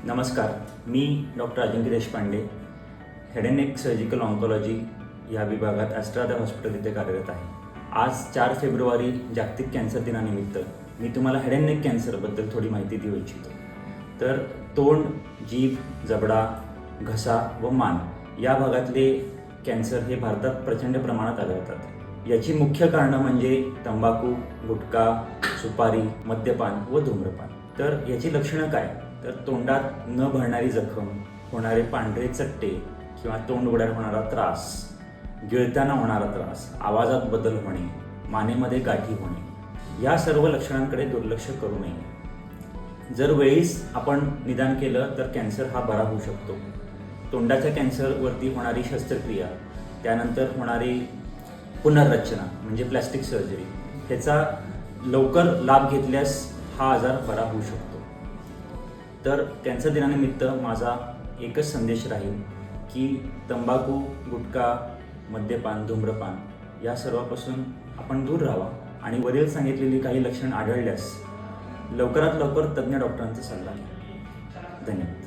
नमस्कार, मी doctor Ajinkya Deshpande, head and neck surgical oncology या विभागात ॲस्ट्रादा हॉस्पिटल इथे कार्यरत आहे. आज 4 फेब्रुवारी जागतिक कॅन्सर दिनानिमित्त मी तुम्हाला हेड अँड नेक कॅन्सरबद्दल थोडी माहिती देऊ इच्छितो. तर तोंड, जीभ, जबडा, घसा व मान या भागातले कॅन्सर हे भारतात प्रचंड प्रमाणात आढळतात. याची मुख्य कारणं म्हणजे तंबाखू, गुटखा, सुपारी, मद्यपान व धूम्रपान. तर याची लक्षणं काय? तर तोंडात न भरणारी जखम, होणारे पांढरे चट्टे किंवा तोंड उघड्यावर होणारा त्रास, गिळताना होणारा त्रास, आवाजात बदल होणे, मानेमध्ये गाठी होणे, या सर्व लक्षणांकडे दुर्लक्ष करू नये. जर वेळीच आपण निदान केलं तर कॅन्सर हा बरा होऊ शकतो. तोंडाच्या कॅन्सरवरती होणारी शस्त्रक्रिया, त्यानंतर होणारी पुनर्रचना म्हणजे प्लॅस्टिक सर्जरी, ह्याचा लवकर लाभ घेतल्यास हा आजार बरा होऊ शकतो. तर कॅन्सर दिनानिमित्त माझा एकच संदेश राहील की तंबाखू, गुटखा, मद्यपान, धूम्रपान या सर्वापासून आपण दूर राहावा आणि वरील सांगितलेली काही लक्षणं आढळल्यास लवकरात लवकर तज्ज्ञ डॉक्टरांचा सल्ला घ्या. धन्यवाद.